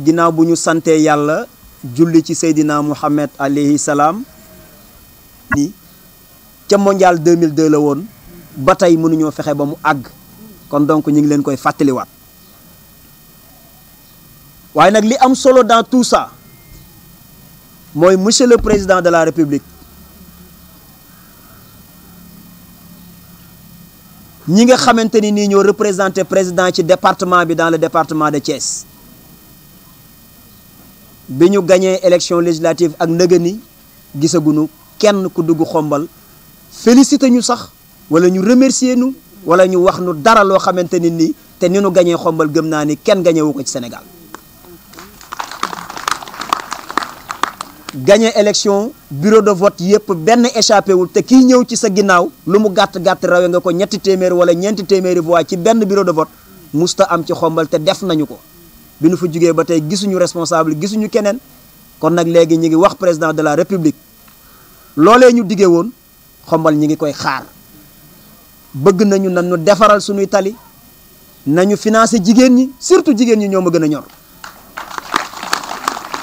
ginnaaw bu ñu santee yàlla julli ci Seydina Muhammad alayhi salaam ni ca mondial 2002 la woon ba tey mënuñoo fexe ba mu àgg kon donc ñu ngi leen koy fàttaliwaat waaye nag li am solo dans tout ça mooy monsieur le président de la République ñi nga xamante ni nii ñoo représenté président ci département bi dans le département de Thiès bi ñu gagné élection législative ak ndëgëni gisaguñu kenn ku dugg xombal félicité ñu sax wala ñu remercier ñu wala ñu wax nu dara loo xamante ni nii te ni ñu gagné xombal gëm naa ni kenn gagné wu ko ci Sénégal. gagné élection bureau de vote yëpp benn échappé wul te kii ñëw ci sa ginnaaw lu mu gàtt gàtt rawe nga ko ñetti téeméeri wala ñeenti téeméeri voix ci benn bureau de vote musta am ci xombal te def nañu ko. bi nu fa jugee ba tey gisuñu responsable gisuñu keneen kon nag léegi ñi ngi wax président de la république loolee ñu diggee woon xombal ñi ngi koy xaar bëgg nañu nan ñu defaral suñuy tali nañu financer jigéen ñi surtout jigéen ñi ñoo ma gën a ñor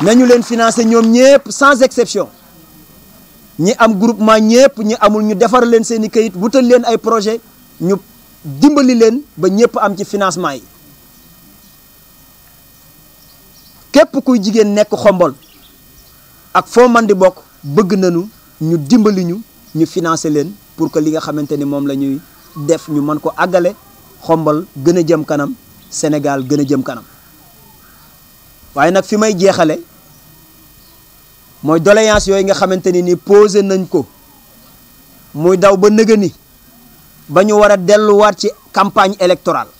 nañu leen financer ñoom ñëpp sans exception ñi am groupement ñëpp ñi amul ñu defar leen seen i kayit wutal leen ay projet ñu dimbali leen ba ñëpp am ci financement yi képp kuy jigéen nekk xombol ak foo man di bokk bëgg nañu ñu dimbali ñu financer leen pour que li nga xamante ni moom la ñuy def ñu mën ko àggale xombol gën a jëm kanam Sénégal gën a jëm kanam waaye nag fi may jeexale mooy doléance yooyu nga xamante ni ni posé nañ ko muy daw ba nëgëni ba ñu war a delluwaat ci campagne électorale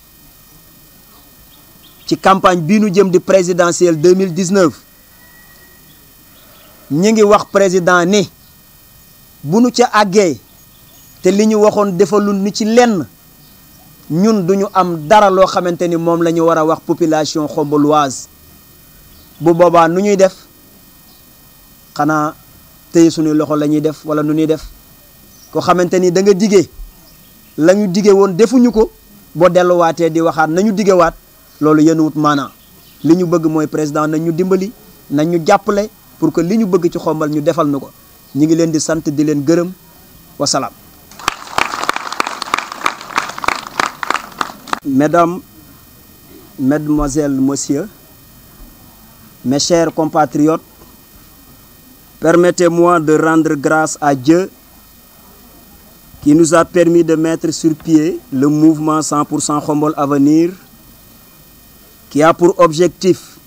ci campagne bii nu jëm di présidentielle 2019 ñi ngi wax président ni bu nu ca àggee te li ñu waxoon defalul ni ci lenn ñun duñu am dara loo xamante ni moom la ñu war a wax population xomboloise bu boobaa nu ñuy def xanaa tey suñuy loxo la ñuy def wala nu ñuy def ko xamante ni da nga digee la ñu dige woon defuñu ko boo delluwaatee di waxaat nañu digewaat loolu yéen wut maanaam li ñu bëgg mooy président nañ ñu dimbali nañ ñu jàppale pour que li ñu bëgg ci xombal ñu defal nu ko ñu ngi leen di sant di leen gërëm wasalaam. Mesdames, Mesdemoiselles, Messieurs, mes chers compatriotes, permettez-moi de rendre grâce à Dieu qui nous a permis de mettre sur pied le mouvement 100% Khombol Avenir, qui a pour objectif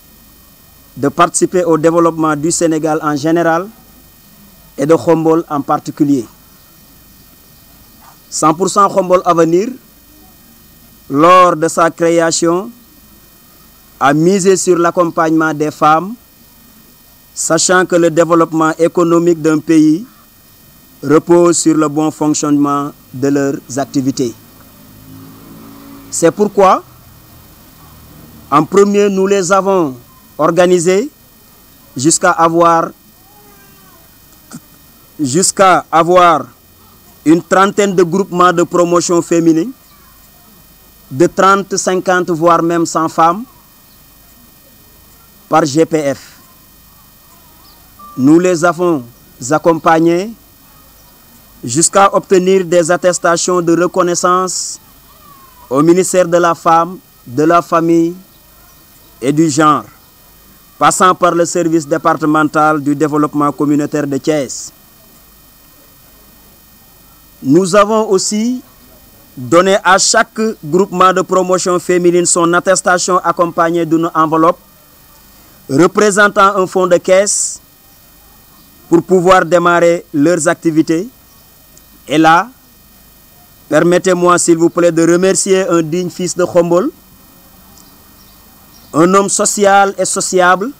de participer au développement du Sénégal en général et de Khombol en particulier. 100% Khombol Avenir, lors de sa création, a misé sur l'accompagnement des femmes, sachant que le développement économique d'un pays repose sur le bon fonctionnement de leurs activités. C'est pourquoi, en premier, nous les avons organisés jusqu'à avoir une trentaine de groupements de promotion féminine, de 30, 50, voire même 100 femmes par GPF. Nous les avons accompagnés jusqu'à obtenir des attestations de reconnaissance au ministère de la Femme, de la Famille et du Genre, passant par le service départemental du développement communautaire de Thiès. Nous avons aussi donné à chaque groupement de promotion féminine son attestation accompagnée d'une enveloppe représentant un fonds de caisse pour pouvoir démarrer leurs activités. Et là, permettez-moi s'il vous plaît de remercier un digne fils de Khombol, un homme social et sociable,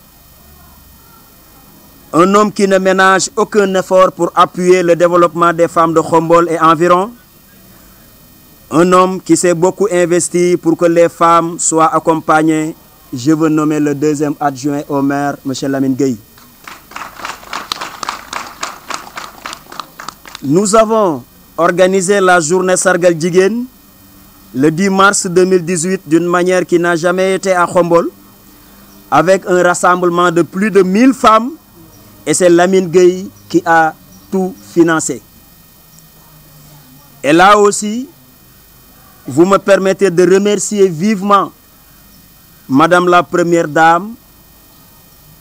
un homme qui ne ménage aucun effort pour appuyer le développement des femmes de Khombol et environ, un homme qui s'est beaucoup investi pour que les femmes soient accompagnées. Je veux nommer le deuxième adjoint au maire, M. Lamine Gueye. Nous avons organisé la journée Sargal Djiguen le 10 mars 2018 d'une manière qui n'a jamais été à Khombol, avec un rassemblement de plus de 1000 femmes, et c'est Lamine Gueye qui a tout financé. Et là aussi, vous me permettez de remercier vivement Madame la Première Dame,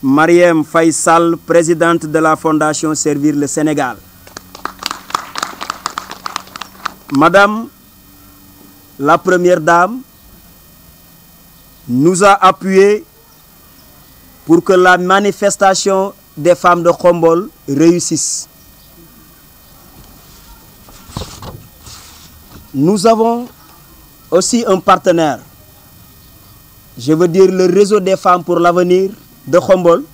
Marième Faye Sall, présidente de la Fondation Servir le Sénégal. Madame la Première Dame nous a appuyés pour que la manifestation des femmes de Khombole réussisse. Nous avons aussi un partenaire, je veux dire le réseau des femmes pour l'avenir de Khombole,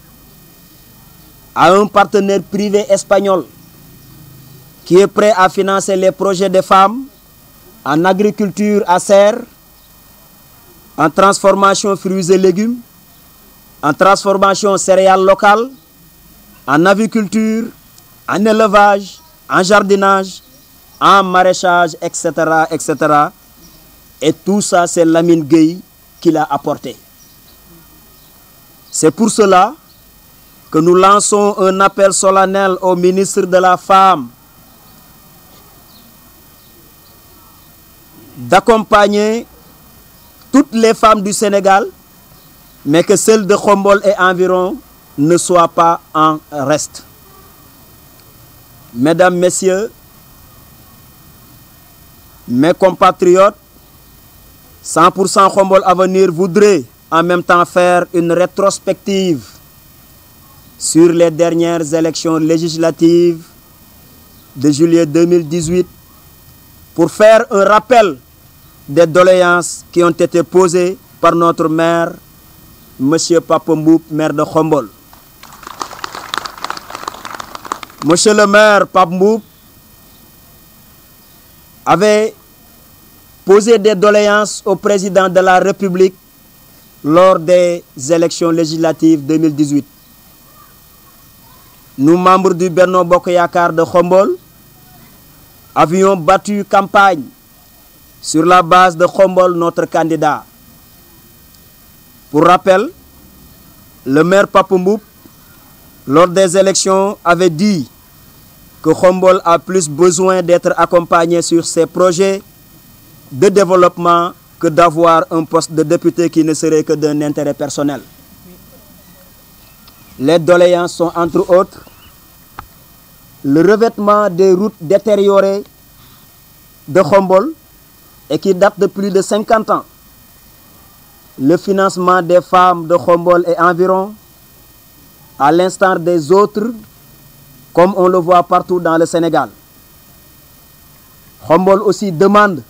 a un partenaire privé espagnol qui est prêt à financer les projets des femmes en agriculture à serre, en transformation fruits et légumes, en transformation céréales locales, en aviculture, en élevage, en jardinage, en maraîchage, etc., etc. Et tout ça, c'est Lamine Gueye qui l'a apporté. C'est pour cela que nous lançons un appel solennel au ministre de la Femme d'accompagner toutes les femmes du Sénégal, mais que celles de Khombole et environ ne soient pas en reste. Mesdames, Messieurs, mes compatriotes, 100% Khombole Avenir voudrait en même temps faire une rétrospective sur les dernières élections législatives de juillet 2018 pour faire un rappel des doléances qui ont été posées par notre maire, M. Papa Mboup, maire de Khombole. Monsieur le maire Papa Mboup avait posé des doléances au président de la République lors des élections législatives 2018. Nous, membres du Benno Bokk Yakaar de Khombole, avions battu campagne sur la base de Khombole, notre candidat. Pour rappel, le maire Papa Mboup, lors des élections, avait dit que Khombole a plus besoin d'être accompagné sur ses projets de développement que d'avoir un poste de député qui ne serait que d'un intérêt personnel. Les doléances sont entre autres le revêtement des routes détériorées de Khombole et qui datent de plus de 50 ans, le financement des femmes de Khombole et environ, à l'instar des autres, comme on le voit partout dans le Sénégal. Khombole aussi demande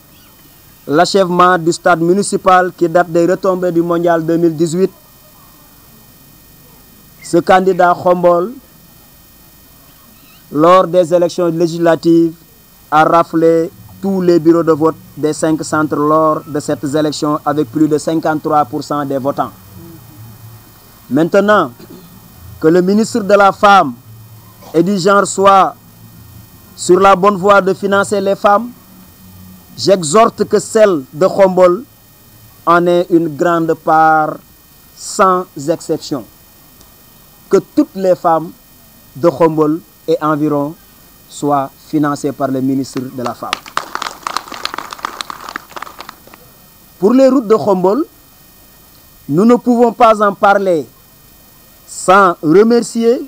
l'achèvement du stade municipal qui date des retombées du mondial 2018. Ce candidat Khombole, lors des élections législatives, a raflé tous les bureaux de vote des 5 centres lors de cette élection avec plus de 53% des votants. Maintenant que le ministre de la Femme et du Genre soit sur la bonne voie de financer les femmes, j'exhorte que celle de Khombole en ait une grande part sans exception. Que toutes les femmes de Khombole et environ soient financées par le ministre de la Femme. Pour les routes de Khombole, nous ne pouvons pas en parler sans remercier,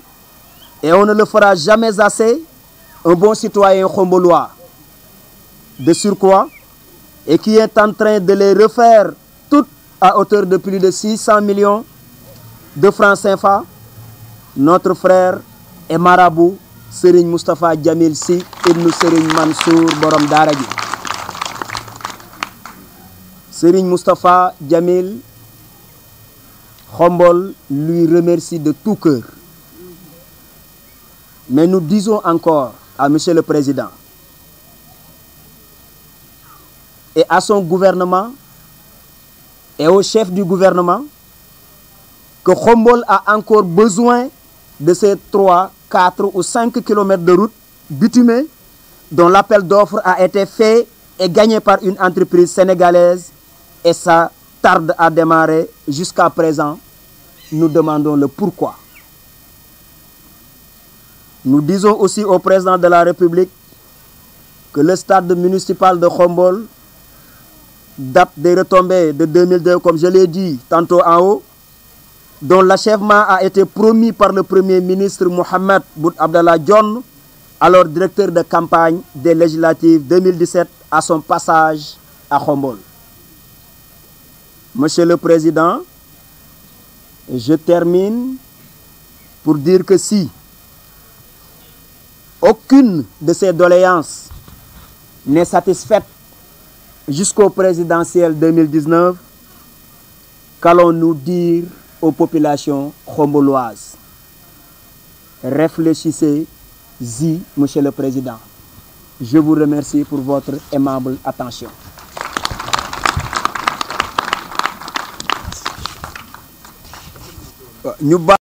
et on ne le fera jamais assez, un bon citoyen khombolois de surcroît, et qui est en train de les refaire toutes à hauteur de plus de 600 millions de francs CFA, notre frère et marabout Serigne Moustapha Jamil Sy ibn Serigne Mansour Borom Daara Ji. Serigne Moustapha Jamil, Khombole lui remercie de tout cœur. Mais nous disons encore à Monsieur le Président et à son gouvernement et au chef du gouvernement que Khombole a encore besoin de ces 3, 4 ou 5 kilomètres de route bitumée dont l'appel d'offres a été fait et gagné par une entreprise sénégalaise, et ça tarde à démarrer jusqu'à présent. nous demandons le pourquoi. Nous disons aussi au président de la République que le stade municipal de Khombole date des retombées de 2002, comme je l'ai dit tantôt en haut, dont l'achèvement a été promis par le Premier ministre Mohamed Boun Abdallah Dionne, alors directeur de campagne des législatives 2017 à son passage à Khombole. Monsieur le Président, je termine pour dire que si aucune de ces doléances n'est satisfaite jusqu'au présidentiel 2019, qu'allons-nous dire aux populations khomboloises? Réfléchissez-y, Monsieur le Président. Je vous remercie pour votre aimable attention.